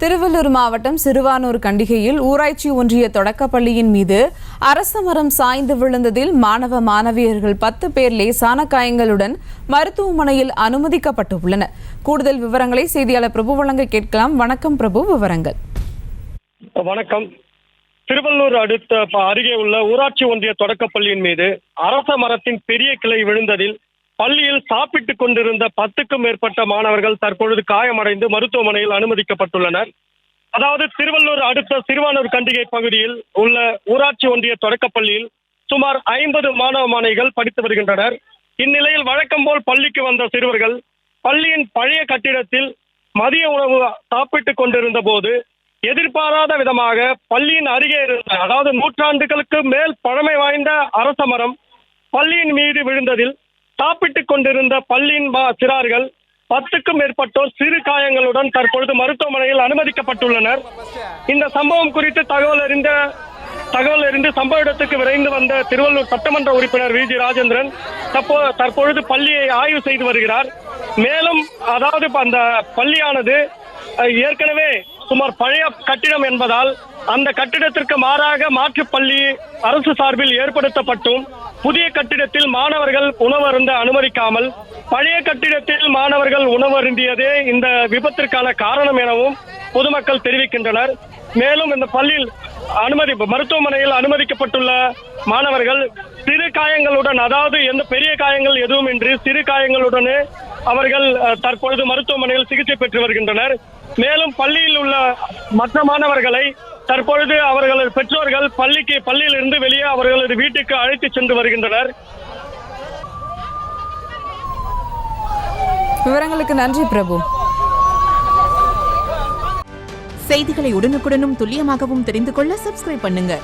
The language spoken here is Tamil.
திருவள்ளூர் மாவட்டம் சிறுவானூர் கண்டிகையில் ஊராட்சி ஒன்றிய தொடக்கப்பள்ளியின் மீது அரச மரம் சாய்ந்து விழுந்ததில் மாணவ மாணவியர்கள் 10 பேர் லேசான காயங்களுடன் மருத்துவமனையில் அனுமதிக்கப்பட்டுள்ளனர். கூடுதல் விவரங்களை செய்தியாளர் பிரபு வழங்க கேட்கலாம். வணக்கம் பிரபு, விவரங்கள். வணக்கம். திருவள்ளூர் அடுத்த அருகே உள்ள ஊராட்சி ஒன்றிய தொடக்கப்பள்ளியின் மீது அரச மரத்தின் பெரிய கிளை விழுந்ததில் பள்ளியில் சாப்பிட்டுக் கொண்டிருந்த 10க்கும் மேற்பட்ட மாணவர்கள் தற்பொழுது காயமடைந்து மருத்துவமனையில் அனுமதிக்கப்பட்டுள்ளனர். அதாவது திருவள்ளூர் அடுத்த சிறுவானூர் கண்டிகை பகுதியில் உள்ள ஊராட்சி ஒன்றிய தொடக்கப்பள்ளியில் சுமார் 50 மாணவ மாணவிகள் படித்து வருகின்றனர். இந்நிலையில் வழக்கம் போல் பள்ளிக்கு வந்த சிறுவர்கள் பள்ளியின் பழைய கட்டிடத்தில் மதிய உணவு சாப்பிட்டுக் கொண்டிருந்த போது எதிர்பாராத விதமாக பள்ளியின் அருகே இருந்த, அதாவது நூற்றாண்டுகளுக்கு மேல் பழமை வாய்ந்த அரச மரம் பள்ளியின் மீது விழுந்ததில் சாப்பிட்டுக் கொண்டிருந்த பள்ளியின் சிறார்கள் 10க்கும் மேற்பட்டோர் சிறு காயங்களுடன் தற்பொழுது மருத்துவமனையில் அனுமதிக்கப்பட்டுள்ளனர். இந்த சம்பவம் குறித்து தகவல் அறிந்து சம்பவ இடத்துக்கு விரைந்து வந்த திருவள்ளூர் சட்டமன்ற உறுப்பினர் வி.ஜி. ராஜேந்திரன் தற்பொழுது பள்ளியை ஆய்வு செய்து வருகிறார். மேலும் அதாவது அந்த பள்ளியானது ஏற்கனவே சுமார் பழைய கட்டிடம் என்பதால் அந்த கட்டிடத்திற்கு மாறாக மாற்றுப் பள்ளி அரசு சார்பில் ஏற்படுத்தப்பட்டும் புதிய கட்டிடத்தில் மாணவர்கள் உணவருந்த அனுமதிக்காமல் பழைய கட்டிடத்தில் மாணவர்கள் உணவருந்தியதே இந்த விபத்திற்கான காரணம் எனவும் பொதுமக்கள் தெரிவிக்கின்றனர். மேலும் இந்த பள்ளியில் மருத்துவமனையில் அனுமதிக்கப்பட்டுள்ள மாணவர்கள் சிறு காயங்களுடன், அதாவது எந்த பெரிய காயங்கள் எதுவுமின்றி சிறு காயங்களுடனே அவர்கள் தற்பொழுது மருத்துவமனையில் சிகிச்சை பெற்று வருகின்றனர். மேலும் பள்ளியில் உள்ள மற்ற மாணவர்களை தற்பொழுது அவர்களது பெற்றோர்கள் பள்ளியில் இருந்து வெளியே அவர்களது வீட்டுக்கு அழைத்து சென்று வருகின்றனர். விவரங்களுக்கு நன்றி பிரபு. செய்திகளை உடனுக்குடனும் துல்லியமாகவும் தெரிந்து கொள்ள சப்ஸ்கிரைப் பண்ணுங்க.